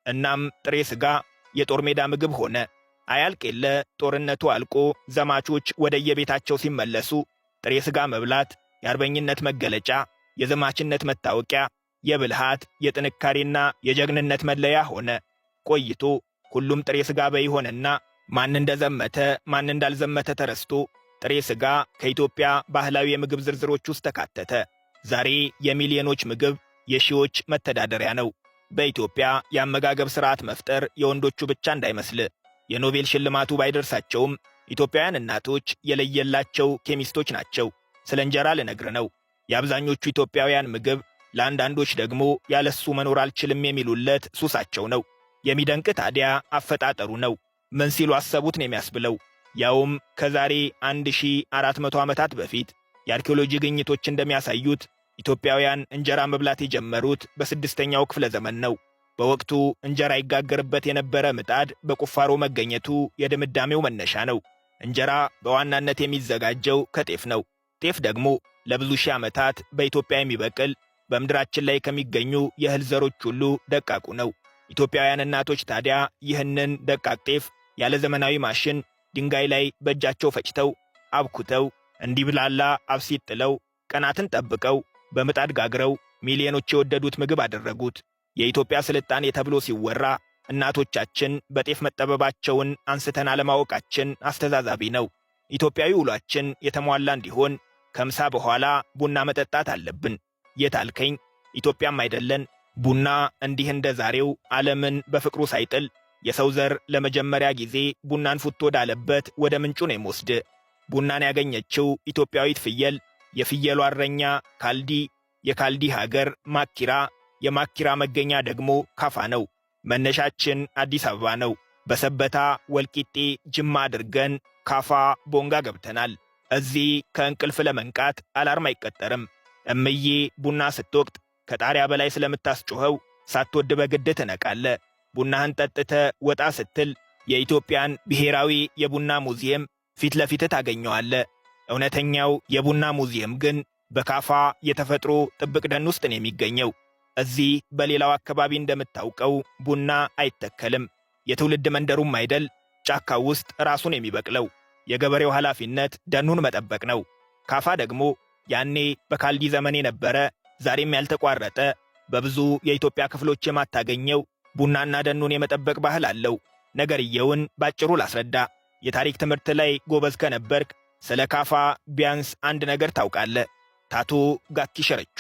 እናም ጥሬ ሥጋ የጦር ሜዳ ምግብ ሆነ። አያልቅ የለ ጦርነቱ አልቆ ዘማቾች ወደየቤታቸው ሲመለሱ ጥሬ ሥጋ መብላት የአርበኝነት መገለጫ፣ የዘማችነት መታወቂያ፣ የብልሃት የጥንካሬና የጀግንነት መለያ ሆነ። ቆይቶ ሁሉም ጥሬ ሥጋ በይ ሆነና ማን እንደዘመተ ማን እንዳልዘመተ ተረስቶ ጥሬ ሥጋ ከኢትዮጵያ ባህላዊ የምግብ ዝርዝሮች ውስጥ ተካተተ። ዛሬ የሚሊዮኖች ምግብ፣ የሺዎች መተዳደሪያ ነው። በኢትዮጵያ የአመጋገብ ሥርዓት መፍጠር የወንዶቹ ብቻ እንዳይመስል። የኖቤል ሽልማቱ ባይደርሳቸውም ኢትዮጵያውያን እናቶች የለየላቸው ኬሚስቶች ናቸው። ስለ እንጀራ ልነግር ነው። የአብዛኞቹ ኢትዮጵያውያን ምግብ፣ ለአንዳንዶች ደግሞ ያለሱ መኖር አልችልም የሚሉለት ሱሳቸው ነው። የሚደንቅ ታዲያ አፈጣጠሩ ነው። ምን ሲሉ አሰቡት ነው የሚያስብለው። ያውም ከዛሬ 1400 ዓመታት በፊት የአርኪኦሎጂ ግኝቶች እንደሚያሳዩት ኢትዮጵያውያን እንጀራ መብላት የጀመሩት በ6ኛው ክፍለ ዘመን ነው። በወቅቱ እንጀራ ይጋገርበት የነበረ ምጣድ በቁፋሮ መገኘቱ የድምዳሜው መነሻ ነው። እንጀራ በዋናነት የሚዘጋጀው ከጤፍ ነው። ጤፍ ደግሞ ለብዙ ሺህ ዓመታት በኢትዮጵያ የሚበቅል በምድራችን ላይ ከሚገኙ የእህል ዘሮች ሁሉ ደቃቁ ነው። ኢትዮጵያውያን እናቶች ታዲያ ይህንን ደቃቅ ጤፍ ያለ ዘመናዊ ማሽን ድንጋይ ላይ በእጃቸው ፈጭተው አብኩተው እንዲብላላ አብሲት ጥለው ቀናትን ጠብቀው በምጣድ ጋግረው ሚሊዮኖች የወደዱት ምግብ አደረጉት። የኢትዮጵያ ስልጣኔ ተብሎ ሲወራ እናቶቻችን በጤፍ መጠበባቸውን አንስተን አለማወቃችን አስተዛዛቢ ነው። ኢትዮጵያዊ ውሏችን የተሟላ እንዲሆን ከምሳ በኋላ ቡና መጠጣት አለብን። የታልከኝ ኢትዮጵያም አይደለን። ቡና እንዲህ እንደ ዛሬው ዓለምን በፍቅሩ ሳይጥል የሰው ዘር ለመጀመሪያ ጊዜ ቡናን ፉት ወዳለበት ወደ ምንጩ ነው የሚወስድ። ቡናን ያገኘችው ኢትዮጵያዊት ፍየል፣ የፍየሉ እረኛ ካልዲ፣ የካልዲ ሀገር ማኪራ፣ የማኪራ መገኛ ደግሞ ካፋ ነው። መነሻችን አዲስ አበባ ነው። በሰበታ ወልቂጤ፣ ጅማ አድርገን ካፋ ቦንጋ ገብተናል። እዚህ ከእንቅልፍ ለመንቃት አላርም አይቀጠርም። እምዬ ቡና ስትወቅት ከጣሪያ በላይ ስለምታስጮኸው ሳትወድ በግድ ትነቃለ። ቡናህን ጠጥተ ወጣ ስትል የኢትዮጵያን ብሔራዊ የቡና ሙዚየም ፊት ለፊት ታገኘዋለ። እውነተኛው የቡና ሙዚየም ግን በካፋ የተፈጥሮ ጥብቅ ደን ውስጥ ነው የሚገኘው። እዚህ በሌላው አካባቢ እንደምታውቀው ቡና አይተከልም። የትውልድ መንደሩም አይደል፣ ጫካው ውስጥ ራሱን የሚበቅለው። የገበሬው ኃላፊነት ደኑን መጠበቅ ነው። ካፋ ደግሞ ያኔ በካልዲ ዘመን የነበረ ዛሬም ያልተቋረጠ በብዙ የኢትዮጵያ ክፍሎች የማታገኘው ቡናና ደኑን የመጠበቅ ባህል አለው። ነገርየውን ባጭሩ ላስረዳ። የታሪክ ትምህርት ላይ ጎበዝ ከነበርክ ስለ ካፋ ቢያንስ አንድ ነገር ታውቃለ። ታቶ ጋኪ ሸረቹ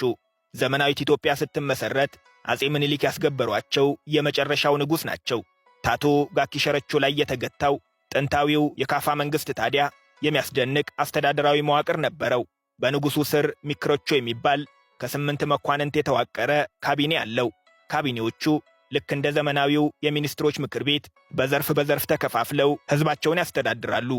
ዘመናዊት ኢትዮጵያ ስትመሰረት አጼ ምኒልክ ያስገበሯቸው የመጨረሻው ንጉሥ ናቸው። ታቶ ጋኪ ሸረቹ ላይ የተገታው ጥንታዊው የካፋ መንግሥት ታዲያ የሚያስደንቅ አስተዳደራዊ መዋቅር ነበረው። በንጉሡ ስር ሚክሮቾ የሚባል ከ8 መኳንንት የተዋቀረ ካቢኔ አለው። ካቢኔዎቹ ልክ እንደ ዘመናዊው የሚኒስትሮች ምክር ቤት በዘርፍ ተከፋፍለው ሕዝባቸውን ያስተዳድራሉ።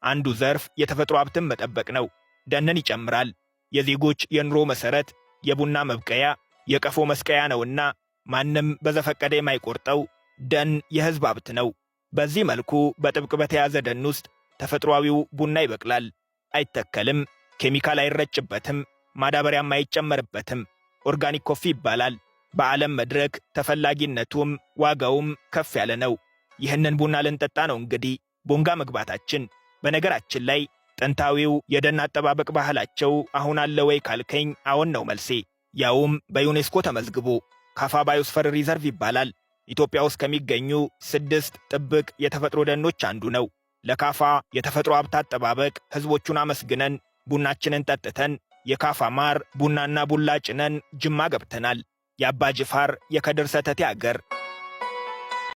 አንዱ ዘርፍ የተፈጥሮ ሀብትን መጠበቅ ነው። ደንን ይጨምራል። የዜጎች የኑሮ መሠረት የቡና መብቀያ፣ የቀፎ መስቀያ ነውና ማንም በዘፈቀደ የማይቆርጠው ደን የሕዝብ ሀብት ነው። በዚህ መልኩ በጥብቅ በተያዘ ደን ውስጥ ተፈጥሯዊው ቡና ይበቅላል። አይተከልም፣ ኬሚካል አይረጭበትም፣ ማዳበሪያም አይጨመርበትም። ኦርጋኒክ ኮፊ ይባላል። በዓለም መድረክ ተፈላጊነቱም ዋጋውም ከፍ ያለ ነው። ይህንን ቡና ልንጠጣ ነው እንግዲህ ቦንጋ መግባታችን። በነገራችን ላይ ጥንታዊው የደን አጠባበቅ ባህላቸው አሁን አለ ወይ ካልከኝ አዎን ነው መልሴ። ያውም በዩኔስኮ ተመዝግቦ ካፋ ባዮስፈር ሪዘርቭ ይባላል። ኢትዮጵያ ውስጥ ከሚገኙ 6 ጥብቅ የተፈጥሮ ደኖች አንዱ ነው። ለካፋ የተፈጥሮ ሀብት አጠባበቅ ሕዝቦቹን አመስግነን ቡናችንን ጠጥተን የካፋ ማር ቡናና ቡላ ጭነን ጅማ ገብተናል። የአባ ጅፋር የከድር ሰተቴ አገር